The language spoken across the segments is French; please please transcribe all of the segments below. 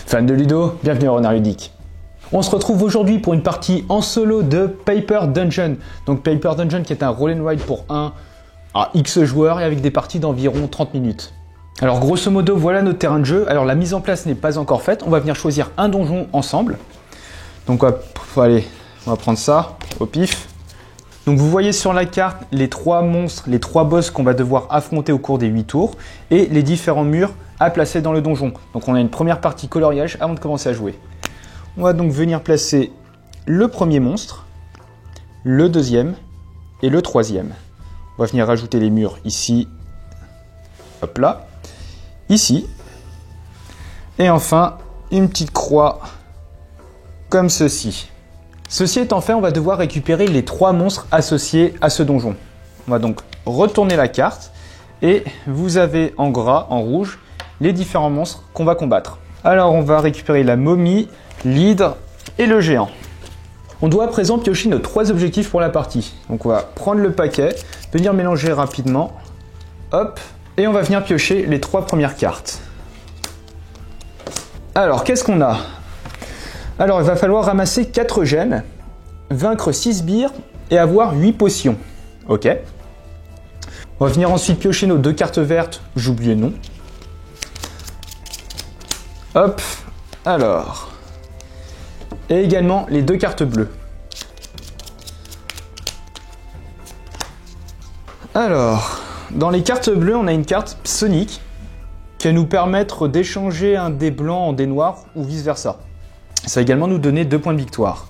Fans de Ludo, bienvenue à Renard Ludique. On se retrouve aujourd'hui pour une partie en solo de Paper Dungeon. Donc Paper Dungeon qui est un roll and ride pour 1 à X joueurs et avec des parties d'environ 30 minutes. Alors grosso modo, voilà notre terrain de jeu. Alors la mise en place n'est pas encore faite. On va venir choisir un donjon ensemble. Donc allez, on va prendre ça au pif. Donc vous voyez sur la carte les 3 monstres, les 3 boss qu'on va devoir affronter au cours des 8 tours et les différents murs à placer dans le donjon. Donc on a une première partie coloriage avant de commencer à jouer. On va donc venir placer le premier monstre, le deuxième et le troisième. On va venir rajouter les murs ici, hop là, ici. Et enfin, une petite croix comme ceci. Ceci étant fait, on va devoir récupérer les 3 monstres associés à ce donjon. On va donc retourner la carte et vous avez en gras, en rouge, les différents monstres qu'on va combattre. Alors on va récupérer la momie, l'hydre et le géant. On doit à présent piocher nos 3 objectifs pour la partie. Donc on va prendre le paquet, venir mélanger rapidement, hop, et on va venir piocher les 3 premières cartes. Alors qu'est-ce qu'on a ? Alors il va falloir ramasser 4 gemmes, vaincre 6 sbires et avoir 8 potions. Ok. On va venir ensuite piocher nos 2 cartes vertes, j'oublie le nom. Hop, alors. Et également les 2 cartes bleues. Alors, dans les cartes bleues, on a une carte Sonic qui va nous permettre d'échanger un dé blanc en dé noir ou vice versa. Ça va également nous donner 2 points de victoire.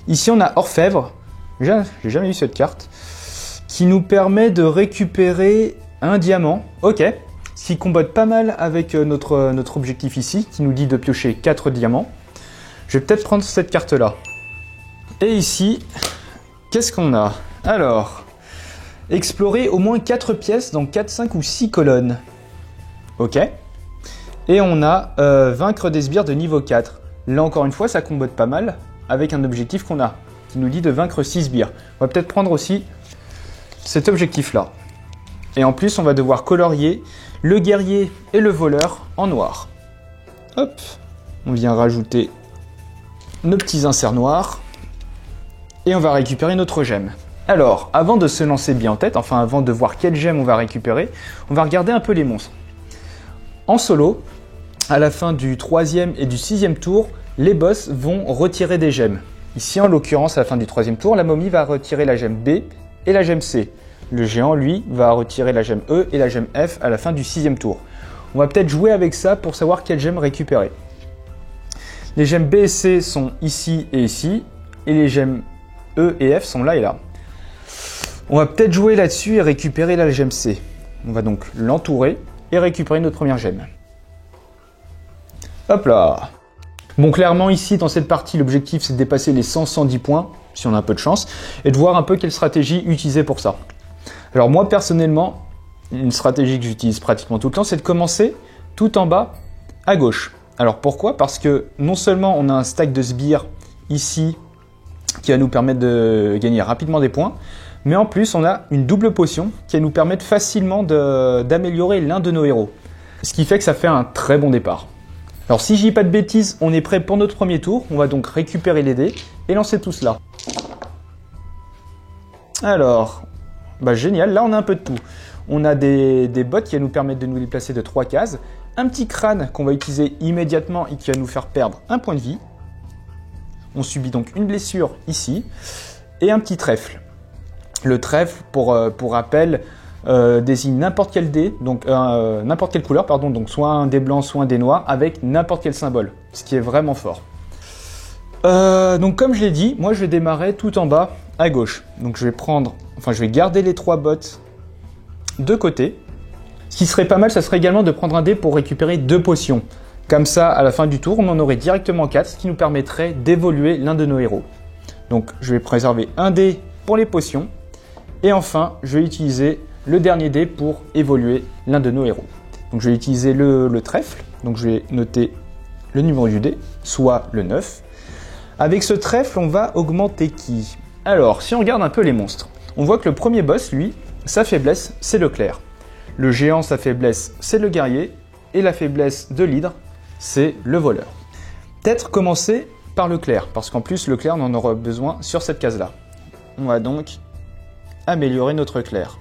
Ici, on a Orfèvre, j'ai jamais vu cette carte, qui nous permet de récupérer un diamant. Ok, ce qui combotte pas mal avec notre objectif ici, qui nous dit de piocher 4 diamants. Je vais peut-être prendre cette carte-là. Et ici, qu'est-ce qu'on a? Alors, explorer au moins 4 pièces dans 4, 5 ou 6 colonnes. Ok. Et on a vaincre des sbires de niveau 4. Là encore une fois, ça combotte pas mal avec un objectif qu'on a, qui nous dit de vaincre 6 sbires. On va peut-être prendre aussi cet objectif-là. Et en plus, on va devoir colorier le guerrier et le voleur en noir. Hop, on vient rajouter nos petits inserts noirs. Et on va récupérer notre gemme. Alors, avant de se lancer bien en tête, enfin avant de voir quelle gemme on va récupérer, on va regarder un peu les monstres. En solo, à la fin du 3e et du 6e tour, les boss vont retirer des gemmes. Ici, en l'occurrence, à la fin du 3e tour, la momie va retirer la gemme B et la gemme C. Le géant, lui, va retirer la gemme E et la gemme F à la fin du 6e tour. On va peut-être jouer avec ça pour savoir quelle gemme récupérer. Les gemmes B et C sont ici et ici, et les gemmes E et F sont là et là. On va peut-être jouer là-dessus et récupérer la gemme C. On va donc l'entourer et récupérer notre première gemme. Hop là! Bon, clairement ici, dans cette partie, l'objectif c'est de dépasser les 100-110 points, si on a un peu de chance, et de voir un peu quelle stratégie utiliser pour ça. Alors moi, personnellement, une stratégie que j'utilise pratiquement tout le temps, c'est de commencer tout en bas à gauche. Alors pourquoi? Parce que non seulement on a un stack de sbires ici, qui va nous permettre de gagner rapidement des points, mais en plus on a une double potion qui va nous permettre facilement d'améliorer l'un de nos héros. Ce qui fait que ça fait un très bon départ. Alors si je dis pas de bêtises, on est prêt pour notre premier tour. On va donc récupérer les dés et lancer tout cela. Alors, génial, là on a un peu de tout. On a des bottes qui vont nous permettre de nous déplacer de 3 cases. Un petit crâne qu'on va utiliser immédiatement et qui va nous faire perdre un point de vie. On subit donc une blessure ici. Et un petit trèfle. Le trèfle, pour rappel, désigne n'importe quel dé, donc n'importe quelle couleur, pardon, donc soit un dé blanc, soit un dé noir, avec n'importe quel symbole, ce qui est vraiment fort. Donc comme je l'ai dit, moi je vais démarrer tout en bas à gauche. Donc je vais garder les 3 bottes de côté. Ce qui serait pas mal, ça serait également de prendre un dé pour récupérer 2 potions. Comme ça, à la fin du tour, on en aurait directement 4, ce qui nous permettrait d'évoluer l'un de nos héros. Donc je vais préserver un dé pour les potions. Et enfin, je vais utiliser le dernier dé pour évoluer l'un de nos héros. Donc je vais utiliser le trèfle. Donc je vais noter le numéro du dé, soit le 9. Avec ce trèfle, on va augmenter qui? Alors, si on regarde un peu les monstres, on voit que le premier boss, lui, sa faiblesse, c'est le clair. Le géant, sa faiblesse, c'est le guerrier. Et la faiblesse de l'hydre, c'est le voleur. peut-être commencer par le clair, parce qu'en plus le clair on en aura besoin sur cette case-là. On va donc améliorer notre clair.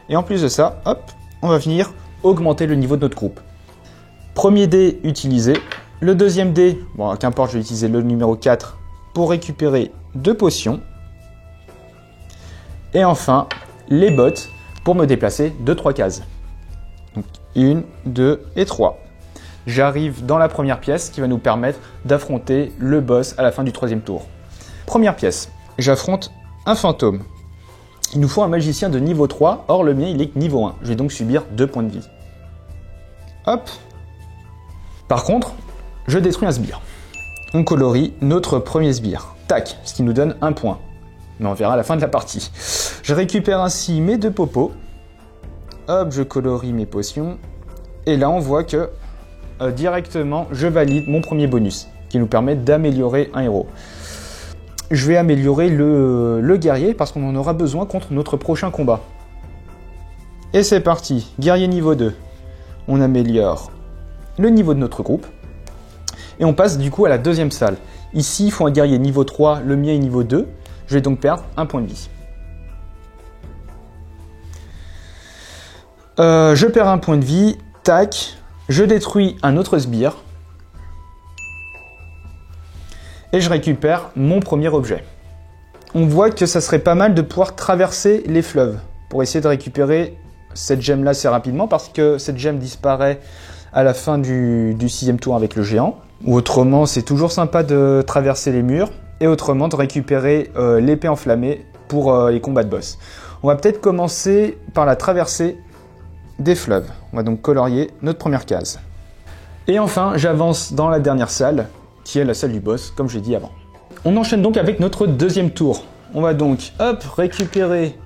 Et en plus de ça, hop, on va venir augmenter le niveau de notre groupe. Premier dé utilisé. Le deuxième dé, bon qu'importe, je vais utiliser le numéro 4 pour récupérer 2 potions. Et enfin, les bottes pour me déplacer de 3 cases. Donc 1, 2 et 3. J'arrive dans la première pièce qui va nous permettre d'affronter le boss à la fin du 3e tour. Première pièce, j'affronte un fantôme. Il nous faut un magicien de niveau 3, or le mien il est niveau 1. Je vais donc subir 2 points de vie. Hop. Par contre, je détruis un sbire. On colorie notre premier sbire. Tac, ce qui nous donne 1 point. Mais on verra à la fin de la partie. Je récupère ainsi mes 2 popos. Hop, je colorie mes potions. Et là, on voit que directement, je valide mon premier bonus, qui nous permet d'améliorer un héros. Je vais améliorer le guerrier, parce qu'on en aura besoin contre notre prochain combat. Et c'est parti, guerrier niveau 2. On améliore le niveau de notre groupe. Et on passe du coup à la deuxième salle. Ici, il faut un guerrier niveau 3, le mien est niveau 2. Je vais donc perdre 1 point de vie. Je perds 1 point de vie. Tac. Je détruis un autre sbire. Et je récupère mon premier objet. On voit que ça serait pas mal de pouvoir traverser les fleuves pour essayer de récupérer cette gemme-là assez rapidement, parce que cette gemme disparaît à la fin du 6e tour avec le géant. Ou autrement, c'est toujours sympa de traverser les murs, et autrement de récupérer l'épée enflammée pour les combats de boss. On va peut-être commencer par la traversée des fleuves. On va donc colorier notre première case. Et enfin, j'avance dans la dernière salle, qui est la salle du boss, comme j'ai dit avant. On enchaîne donc avec notre deuxième tour. On va donc, hop, récupérer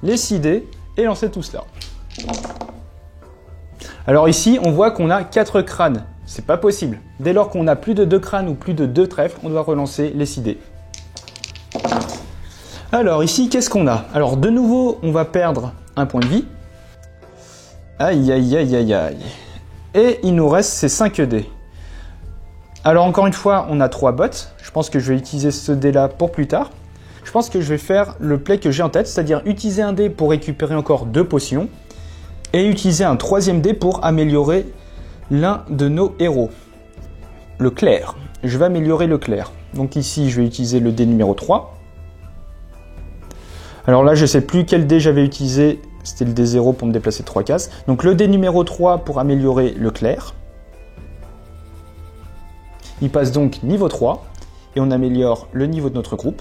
les 6 dés et lancer tout cela. Alors ici, on voit qu'on a 4 crânes. C'est pas possible. Dès lors qu'on a plus de 2 crânes ou plus de 2 trèfles, on doit relancer les 6 dés. Alors ici, qu'est-ce qu'on a? Alors de nouveau, on va perdre 1 point de vie. Aïe, aïe, aïe, aïe, aïe. Et il nous reste ces 5 dés. Alors encore une fois, on a 3 bottes. Je pense que je vais utiliser ce dé-là pour plus tard. Je pense que je vais faire le play que j'ai en tête, c'est-à-dire utiliser un dé pour récupérer encore 2 potions et utiliser un 3e dé pour améliorer l'un de nos héros. Le clair. Je vais améliorer le clair. Donc ici, je vais utiliser le dé numéro 3. Alors là, je ne sais plus quel dé j'avais utilisé. C'était le dé 0 pour me déplacer de 3 cases. Donc le dé numéro 3 pour améliorer le clair. Il passe donc niveau 3 et on améliore le niveau de notre groupe.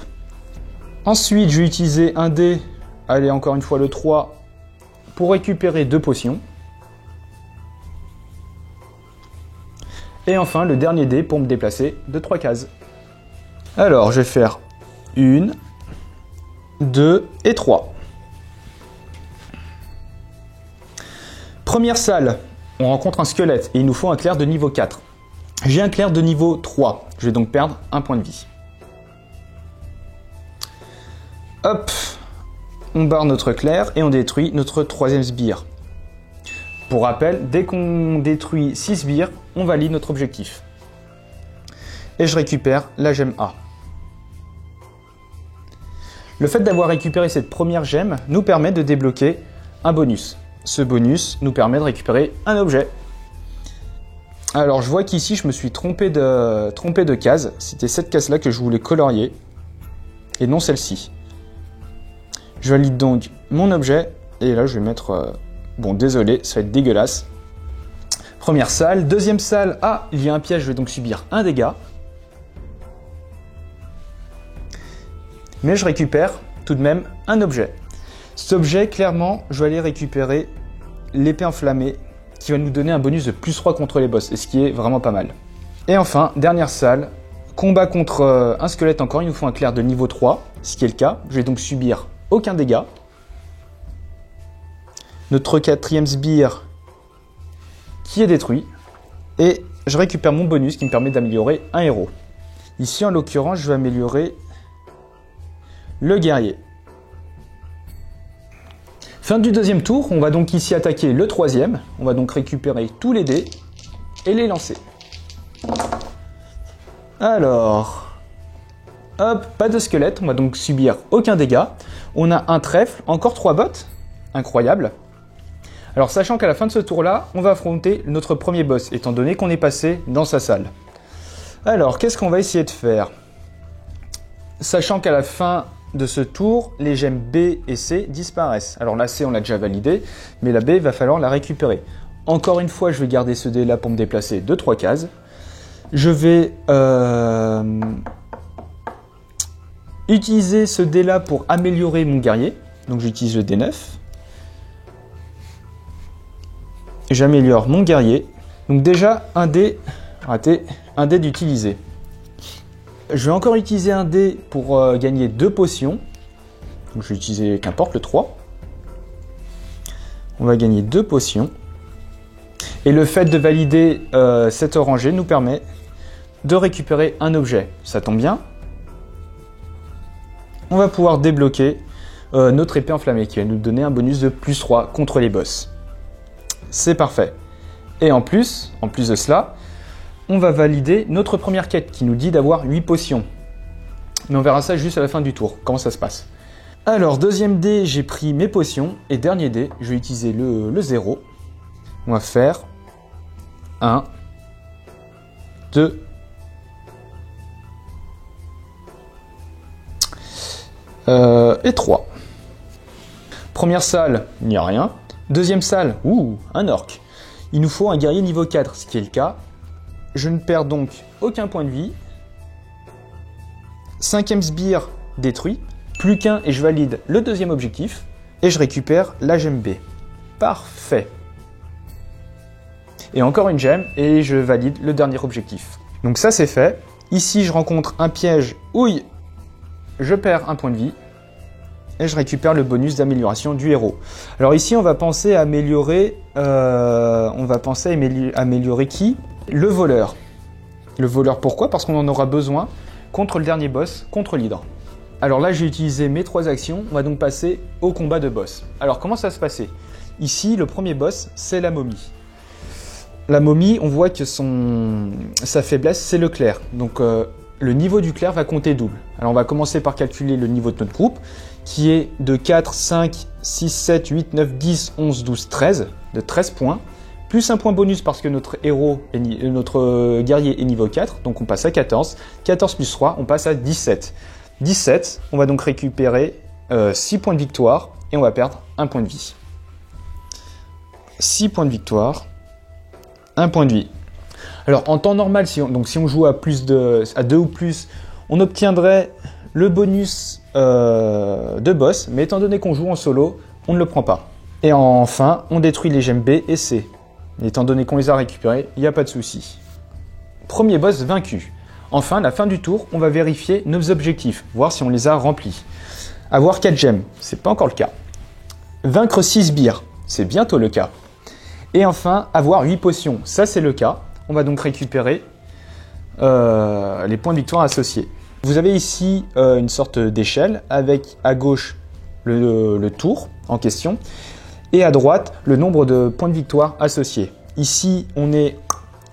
Ensuite, je vais utiliser un dé, allez encore une fois le 3, pour récupérer 2 potions. Et enfin, le dernier dé pour me déplacer de 3 cases. Alors, je vais faire 1, 2 et 3. Première salle, on rencontre un squelette et il nous faut un clair de niveau 4. J'ai un clair de niveau 3, je vais donc perdre 1 point de vie. Hop, on barre notre clair et on détruit notre 3e sbire. Pour rappel, dès qu'on détruit 6 sbires, on valide notre objectif. Et je récupère la gemme A. Le fait d'avoir récupéré cette première gemme nous permet de débloquer un bonus. Ce bonus nous permet de récupérer un objet. Alors je vois qu'ici je me suis trompé de case. C'était cette case-là que je voulais colorier et non celle-ci. Je valide donc mon objet et là je vais mettre... bon désolé, ça va être dégueulasse. Première salle, deuxième salle. Ah, il y a un piège, je vais donc subir un dégât. Mais je récupère tout de même un objet. Cet objet, clairement, je vais aller récupérer l'épée enflammée qui va nous donner un bonus de plus 3 contre les boss, et ce qui est vraiment pas mal. Et enfin, dernière salle, combat contre un squelette encore, il nous faut un clair de niveau 3, ce qui est le cas. Je vais donc subir aucun dégât. Notre 4e sbire qui est détruit, et je récupère mon bonus qui me permet d'améliorer un héros. Ici, en l'occurrence, je vais améliorer le guerrier. Fin du deuxième tour, on va donc ici attaquer le 3e. On va donc récupérer tous les dés et les lancer. Alors, hop, pas de squelette, on va donc subir aucun dégât. On a un trèfle, encore 3 bottes, incroyable. Alors sachant qu'à la fin de ce tour-là, on va affronter notre premier boss, étant donné qu'on est passé dans sa salle. Alors, qu'est-ce qu'on va essayer de faire? Sachant qu'à la fin de ce tour, les gemmes B et C disparaissent. Alors la C, on l'a déjà validé, mais la B, il va falloir la récupérer. Encore une fois, je vais garder ce dé là pour me déplacer de 3 cases. Je vais utiliser ce dé là pour améliorer mon guerrier. Donc j'utilise le D9. J'améliore mon guerrier. Donc déjà, un dé raté, un dé d'utiliser. Je vais encore utiliser un dé pour gagner 2 potions. Donc je vais utiliser qu'importe le 3. On va gagner 2 potions. Et le fait de valider cette orangée nous permet de récupérer un objet. Ça tombe bien. On va pouvoir débloquer notre épée enflammée qui va nous donner un bonus de plus 3 contre les boss. C'est parfait. Et en plus de cela, on va valider notre première quête qui nous dit d'avoir 8 potions. Mais on verra ça juste à la fin du tour, comment ça se passe. Alors, deuxième dé, j'ai pris mes potions. Et dernier dé, je vais utiliser le 0. On va faire 1, 2, et 3. Première salle, il n'y a rien. Deuxième salle, un orc. Il nous faut un guerrier niveau 4, ce qui est le cas. Je ne perds donc aucun point de vie. 5e sbire détruit. Plus qu'un et je valide le deuxième objectif. Et je récupère la gemme B. Parfait. Et encore une gemme et je valide le dernier objectif. Donc ça c'est fait. Ici je rencontre un piège où je perds un point de vie. Et je récupère le bonus d'amélioration du héros. Alors ici on va penser à améliorer... améliorer qui? Le voleur. Le voleur pourquoi? Parce qu'on en aura besoin contre le dernier boss, contre l'hydre. Alors là j'ai utilisé mes 3 actions, on va donc passer au combat de boss. Alors comment ça se passait? Ici le premier boss c'est la momie. La momie on voit que sa faiblesse c'est le clerc. Donc le niveau du clerc va compter double. Alors on va commencer par calculer le niveau de notre groupe qui est de 4, 5, 6, 7, 8, 9, 10, 11, 12, 13, de 13 points. Plus un point bonus parce que notre guerrier est niveau 4, donc on passe à 14. 14 plus 3, on passe à 17. 17, on va donc récupérer 6 points de victoire et on va perdre 1 point de vie. 6 points de victoire, 1 point de vie. Alors en temps normal, si on joue à 2 ou plus, on obtiendrait le bonus de boss, mais étant donné qu'on joue en solo, on ne le prend pas. Et enfin, on détruit les gemmes B et C. Étant donné qu'on les a récupérés, il n'y a pas de souci. Premier boss vaincu. Enfin, à la fin du tour, on va vérifier nos objectifs, voir si on les a remplis. Avoir 4 gemmes, c'est pas encore le cas. Vaincre 6 sbires, c'est bientôt le cas. Et enfin, avoir 8 potions, ça c'est le cas. On va donc récupérer les points de victoire associés. Vous avez ici une sorte d'échelle avec à gauche le tour en question et à droite le nombre de points de victoire associés. Ici, on est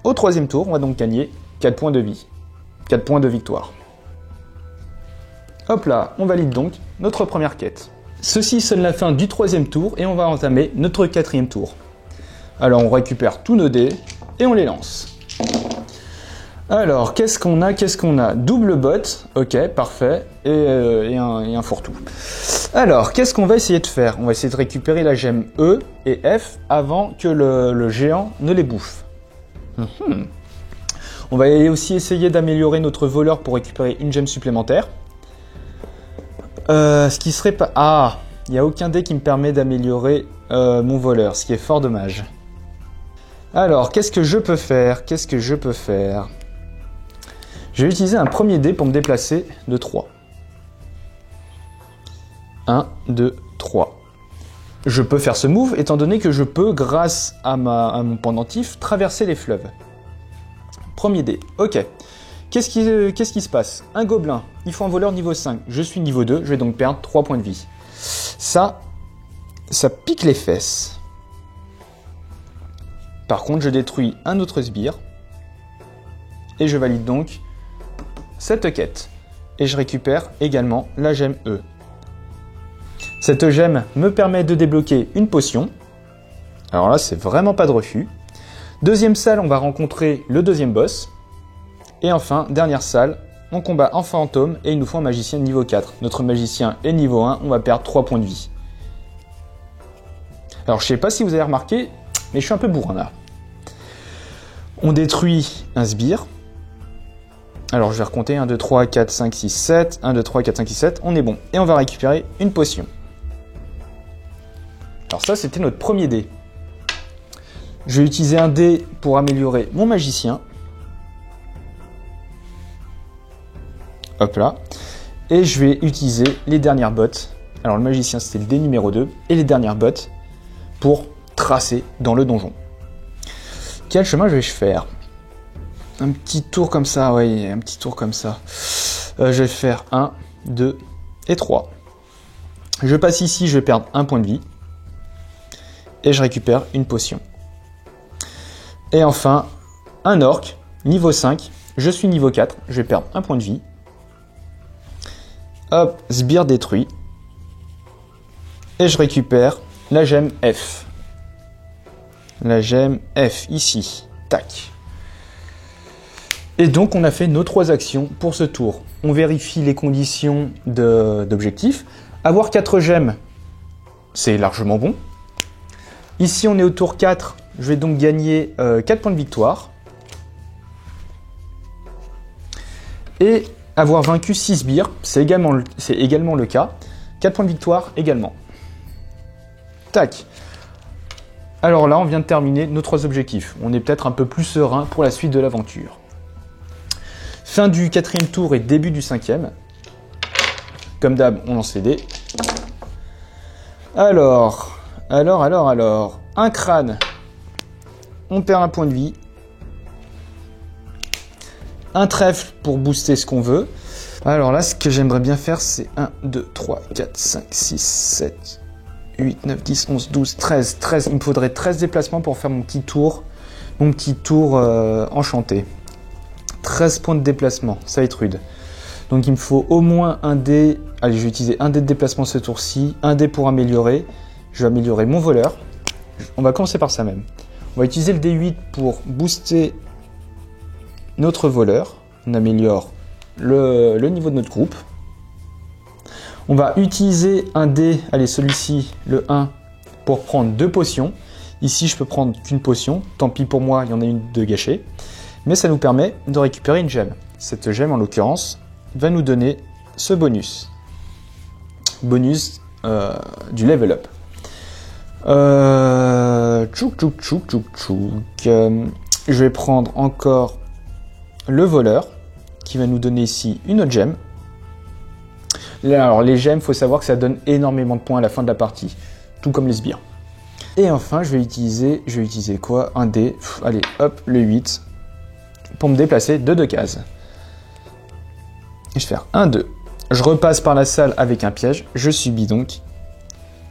au 3e tour, on va donc gagner 4 points de vie, 4 points de victoire. Hop là, on valide donc notre première quête. Ceci sonne la fin du 3e tour et on va entamer notre 4e tour. Alors on récupère tous nos dés et on les lance. Alors, qu'est-ce qu'on a? Double botte, ok, parfait, et un fourre-tout. Alors, qu'est-ce qu'on va essayer de faire? On va essayer de récupérer la gemme E et F avant que le géant ne les bouffe. On va aussi essayer d'améliorer notre voleur pour récupérer une gemme supplémentaire. Ce qui serait pas... Ah, il n'y a aucun dé qui me permet d'améliorer mon voleur, ce qui est fort dommage. Alors, qu'est-ce que je peux faire? Je vais utiliser un premier dé pour me déplacer de 3. 1, 2, 3. Je peux faire ce move étant donné que je peux, grâce à mon pendentif, traverser les fleuves. Premier dé, ok. Qu'est-ce qui se passe? Un gobelin, il faut un voleur niveau 5. Je suis niveau 2, je vais donc perdre 3 points de vie. Ça pique les fesses. Par contre, je détruis un autre sbire. Et je valide donc cette quête. Et je récupère également la gemme E. Cette gemme me permet de débloquer une potion. Alors là, c'est vraiment pas de refus. Deuxième salle, on va rencontrer le deuxième boss. Et enfin, dernière salle, on combat un fantôme et il nous faut un magicien de niveau 4. Notre magicien est niveau 1, on va perdre 3 points de vie. Alors je sais pas si vous avez remarqué, mais je suis un peu bourrin là. On détruit un sbire. Alors je vais recompter 1, 2, 3, 4, 5, 6, 7. 1, 2, 3, 4, 5, 6, 7. On est bon. Et on va récupérer une potion. Alors ça, c'était notre premier dé. Je vais utiliser un dé pour améliorer mon magicien. Hop là. Et je vais utiliser les dernières bottes. Alors le magicien, c'était le dé numéro 2. Et les dernières bottes pour tracer dans le donjon. Quel chemin je vais faire? Un petit tour comme ça, oui, un petit tour comme ça. Je vais faire 1, 2 et 3. Je passe ici, je vais perdre un point de vie. Et je récupère une potion. Et enfin, un orc, niveau 5. Je suis niveau 4, je vais perdre un point de vie. Hop, sbire détruit. Et je récupère la gemme F. La gemme F, ici. Tac. Et donc, on a fait nos 3 actions pour ce tour. On vérifie les conditions d'objectif. Avoir 4 gemmes, c'est largement bon. Ici, on est au tour 4. Je vais donc gagner 4 points de victoire. Et avoir vaincu 6 sbires, c'est également le cas. 4 points de victoire également. Tac. Alors là, on vient de terminer nos 3 objectifs. On est peut-être un peu plus serein pour la suite de l'aventure. Fin du 4e tour et début du 5e. Comme d'hab, on lance les dés. Alors. Un crâne. On perd un point de vie. Un trèfle pour booster ce qu'on veut. Alors là, ce que j'aimerais bien faire, c'est 1, 2, 3, 4, 5, 6, 7, 8, 9, 10, 11, 12, 13. Il me faudrait 13 déplacements pour faire mon petit tour enchanté. 13 points de déplacement, ça va être rude. Donc il me faut au moins un dé. Allez, je vais utiliser un dé de déplacement ce tour-ci. Un dé pour améliorer. Je vais améliorer mon voleur. On va commencer par ça même. On va utiliser le D8 pour booster notre voleur. On améliore le niveau de notre groupe. On va utiliser un dé, allez celui-ci, le 1, pour prendre 2 potions. Ici, je peux prendre qu'une potion. Tant pis pour moi, il y en a une de gâchée. Mais ça nous permet de récupérer une gemme. Cette gemme, en l'occurrence, va nous donner ce bonus. Bonus du level up. Je vais prendre encore le voleur, qui va nous donner ici une autre gemme. Alors les gemmes, il faut savoir que ça donne énormément de points à la fin de la partie, tout comme les sbires. Et enfin, je vais utiliser quoi? Un dé. Allez, hop, le 8, pour me déplacer de 2 cases. Et je vais faire 1, 2. Je repasse par la salle avec un piège. Je subis donc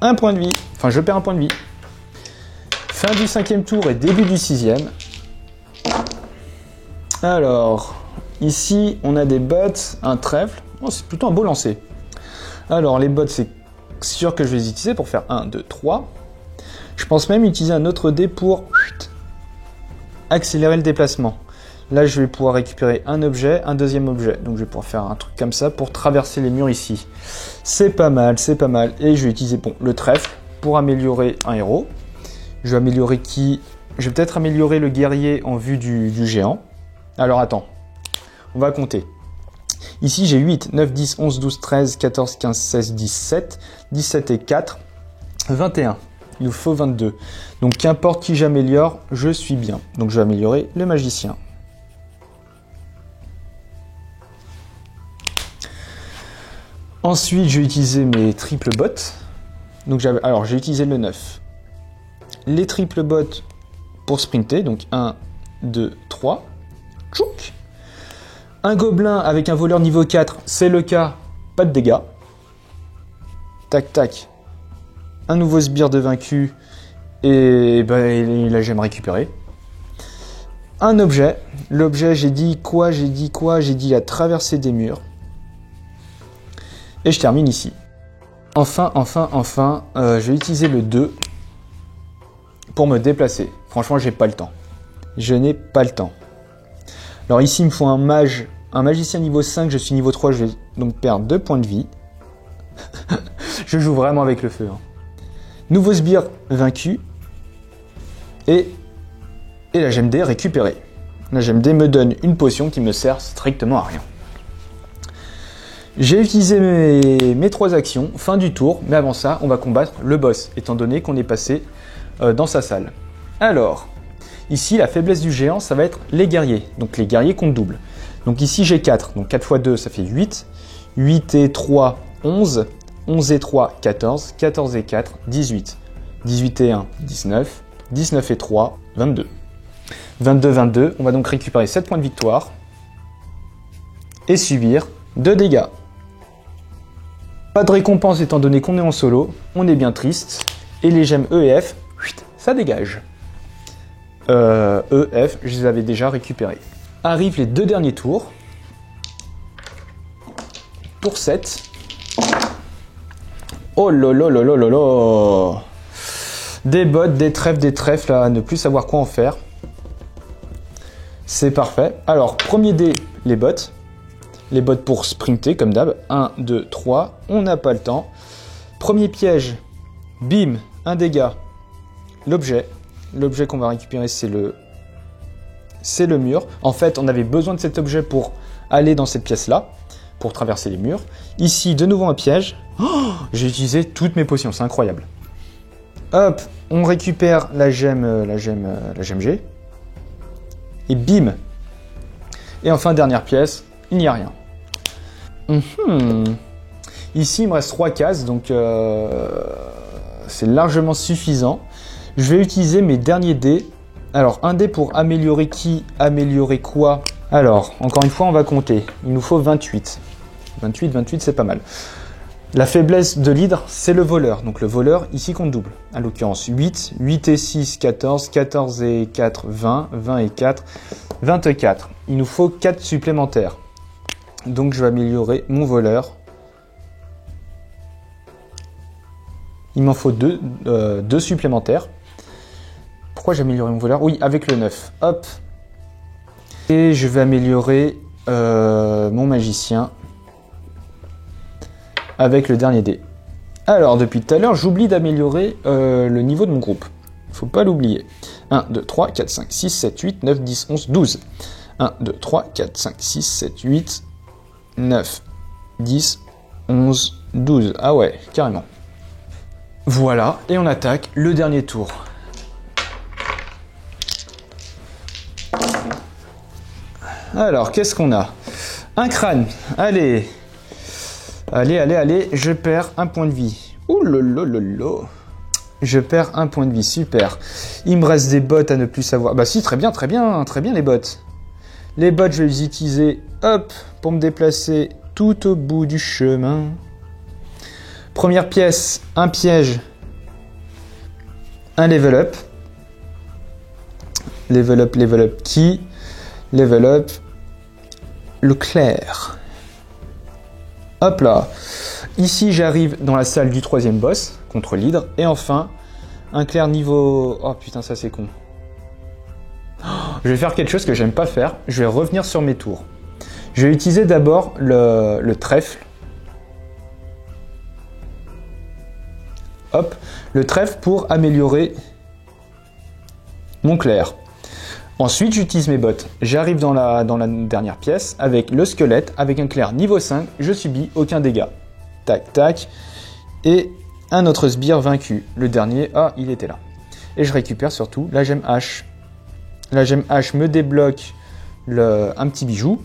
un point de vie. Enfin, je perds un point de vie. Fin du 5e tour et début du 6e. Alors, ici, on a des bottes, un trèfle. Oh, c'est plutôt un beau lancer. Alors, les bottes, c'est sûr que je vais les utiliser pour faire 1, 2, 3. Je pense même utiliser un autre dé pour accélérer le déplacement. Là, je vais pouvoir récupérer un objet, un deuxième objet. Donc, je vais pouvoir faire un truc comme ça pour traverser les murs ici. C'est pas mal, c'est pas mal. Et je vais utiliser le trèfle pour améliorer un héros. Je vais améliorer qui? Je vais peut-être améliorer le guerrier en vue du géant. Alors, attends. On va compter. Ici, j'ai 8, 9, 10, 11, 12, 13, 14, 15, 16, 17. 17 et 4, 21. Il nous faut 22. Donc, qu'importe qui j'améliore, je suis bien. Donc, je vais améliorer le magicien. Ensuite, je vais utiliser mes triple bottes. Donc, j'ai utilisé le 9. Les triple bottes pour sprinter. Donc, 1, 2, 3. Tchouk. Un gobelin avec un voleur niveau 4, c'est le cas. Pas de dégâts. Tac, tac. Un nouveau sbire de vaincu. Et la gemme récupérée. un objet. L'objet, j'ai dit quoi? J'ai dit la traversée des murs. Et je termine ici. Enfin, je vais utiliser le 2 pour me déplacer. Franchement, j'ai pas le temps. Je n'ai pas le temps. Alors ici, il me faut un magicien niveau 5, je suis niveau 3, je vais donc perdre 2 points de vie. Je joue vraiment avec le feu. Hein. Nouveau sbire vaincu. Et la gemme D récupérée. La gemme D me donne une potion qui me sert strictement à rien. J'ai utilisé mes 3 actions, fin du tour, mais avant ça, on va combattre le boss, étant donné qu'on est passé dans sa salle. Alors, ici, la faiblesse du géant, ça va être les guerriers. Donc les guerriers comptent double. Donc ici, j'ai 4. Donc 4 x 2, ça fait 8. 8 et 3, 11. 11 et 3, 14. 14 et 4, 18. 18 et 1, 19. 19 et 3, 22. 22, on va donc récupérer 7 points de victoire. Et subir 2 dégâts. Pas de récompense étant donné qu'on est en solo. On est bien triste. Et les gemmes E et F, ça dégage. E, F, je les avais déjà récupérés. Arrivent les 2 derniers tours. Pour 7. Oh là. Des bottes, des trèfles, là, à ne plus savoir quoi en faire. C'est parfait. Alors, premier dé, les bottes. Les bottes pour sprinter, comme d'hab. 1, 2, 3. On n'a pas le temps. Premier piège. Bim, un dégât. L'objet. L'objet qu'on va récupérer, c'est le mur. En fait, on avait besoin de cet objet pour aller dans cette pièce-là, pour traverser les murs. Ici, de nouveau un piège. Oh, j'ai utilisé toutes mes potions, c'est incroyable. Hop, on récupère la gemme G. Et bim. Et enfin, dernière pièce, il n'y a rien. Ici, il me reste 3 cases, donc c'est largement suffisant. Je vais utiliser mes derniers dés. Alors, un dé pour améliorer qui? Améliorer quoi? Alors, encore une fois, on va compter. Il nous faut 28. 28, c'est pas mal. La faiblesse de l'hydre, c'est le voleur. Donc le voleur, ici, compte double. À l'occurrence, 8. 8 et 6, 14. 14 et 4, 20. 20 et 4, 24. Il nous faut 4 supplémentaires. Donc je vais améliorer mon voleur. Il m'en faut 2 supplémentaires. Pourquoi j'ai amélioré mon voleur? Oui, avec le 9. Hop. Et je vais améliorer mon magicien avec le dernier dé. Alors, depuis tout à l'heure, j'oublie d'améliorer le niveau de mon groupe. Faut pas l'oublier. 1, 2, 3, 4, 5, 6, 7, 8, 9, 10, 11, 12. 1, 2, 3, 4, 5, 6, 7, 8, 9, 10, 11, 12. Ah ouais, carrément. Voilà, et on attaque le dernier tour. Alors, qu'est-ce qu'on a? Un crâne. Allez, je perds un point de vie. Ouh lolo. Je perds un point de vie, super. Il me reste des bottes à ne plus savoir. Bah si, très bien les bottes. Les bottes, je vais les utiliser, hop, pour me déplacer tout au bout du chemin. Première pièce, un piège, un level up. Level up qui? Level up le clair. Hop là. Ici, j'arrive dans la salle du 3e boss, contre l'hydre. Et enfin, un clair niveau... Oh putain, ça c'est con. Je vais faire quelque chose que j'aime pas faire. Je vais revenir sur mes tours. Je vais utiliser d'abord le trèfle. Hop. Le trèfle pour améliorer mon clair. Ensuite, j'utilise mes bottes. J'arrive dans la dernière pièce avec le squelette, avec un clair niveau 5. Je subis aucun dégât. Tac, tac. Et un autre sbire vaincu. Le dernier, ah, il était là. Et je récupère surtout la gemme H. La gemme H me débloque un petit bijou.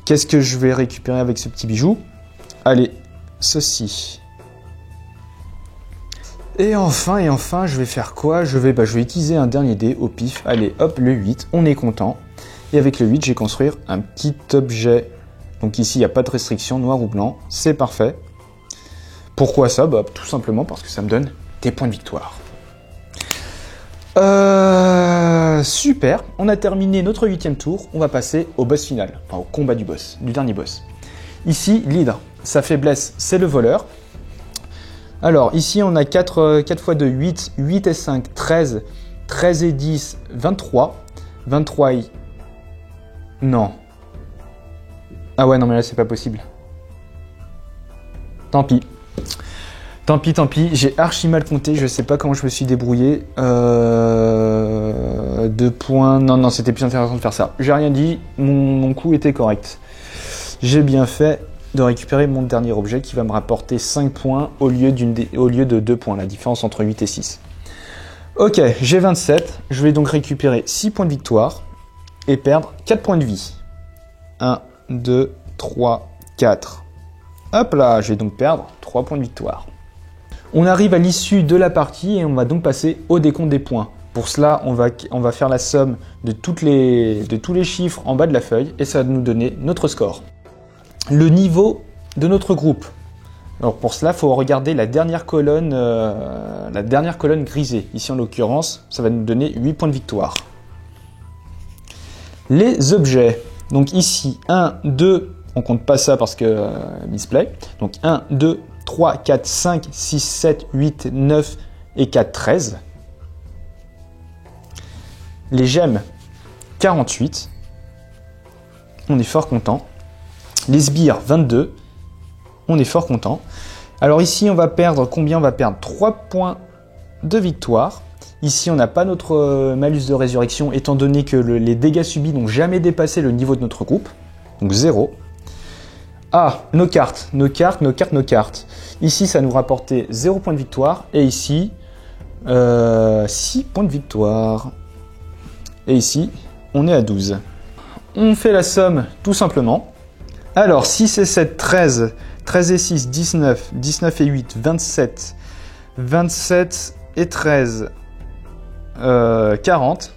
Qu'est-ce que je vais récupérer avec ce petit bijou? Allez, ceci. Et enfin, je vais faire quoi? Je vais utiliser un dernier dé au pif. Allez, hop, le 8, on est content. Et avec le 8, je vais construire un petit objet. Donc ici, il n'y a pas de restriction, noir ou blanc. C'est parfait. Pourquoi ça? Bah, tout simplement parce que ça me donne des points de victoire. Super, on a terminé notre 8e tour, on va passer au boss final, enfin au combat du boss, du dernier boss. Ici, l'hydre, sa faiblesse, c'est le voleur. Alors, ici, on a 4 fois 2, 8, 8 et 5, 13, 13 et 10, 23, 23 et... Non. Ah ouais, non mais là, c'est pas possible. Tant pis. Tant pis, j'ai archi mal compté, je sais pas comment je me suis débrouillé. 2 points, non, c'était plus intéressant de faire ça. J'ai rien dit, mon coup était correct. J'ai bien fait de récupérer mon dernier objet qui va me rapporter 5 points au lieu de 2 points, la différence entre 8 et 6. Ok, j'ai 27, je vais donc récupérer 6 points de victoire et perdre 4 points de vie. 1, 2, 3, 4. Hop là, je vais donc perdre 3 points de victoire. On arrive à l'issue de la partie et on va donc passer au décompte des points. Pour cela, on va faire la somme de tous les chiffres en bas de la feuille et ça va nous donner notre score. Le niveau de notre groupe. Alors pour cela, il faut regarder la dernière colonne grisée. Ici en l'occurrence, ça va nous donner 8 points de victoire. Les objets. Donc ici, 1, 2, on compte pas ça parce que misplay. Donc 1, 2, 3, 4, 5, 6, 7, 8, 9 et 4, 13. Les gemmes, 48. On est fort content. Les sbires, 22. On est fort content. Alors ici, on va perdre combien? On va perdre 3 points de victoire. Ici, on n'a pas notre malus de résurrection, étant donné que les dégâts subis n'ont jamais dépassé le niveau de notre groupe. Donc 0. Ah, nos cartes. Ici, ça nous rapportait 0 points de victoire. Et ici, 6 points de victoire. Et ici, on est à 12. On fait la somme tout simplement. Alors, 6 et 7, 13. 13 et 6, 19. 19 et 8, 27. 27 et 13, 40.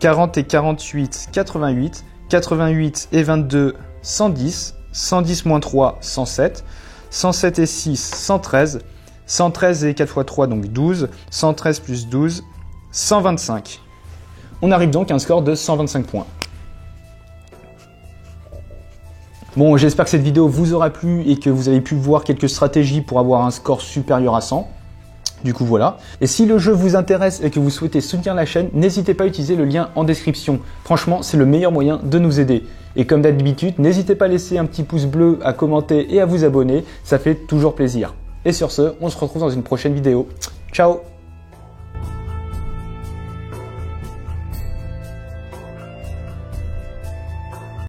40 et 48, 88. 88 et 22, 110. 110 moins 3, 107. 107 et 6, 113. 113 et 4 x 3, donc 12. 113 plus 12, 125. On arrive donc à un score de 125 points. Bon, j'espère que cette vidéo vous aura plu et que vous avez pu voir quelques stratégies pour avoir un score supérieur à 100. Du coup, voilà. Et si le jeu vous intéresse et que vous souhaitez soutenir la chaîne, n'hésitez pas à utiliser le lien en description. Franchement, c'est le meilleur moyen de nous aider. Et comme d'habitude, n'hésitez pas à laisser un petit pouce bleu, à commenter et à vous abonner. Ça fait toujours plaisir. Et sur ce, on se retrouve dans une prochaine vidéo. Ciao!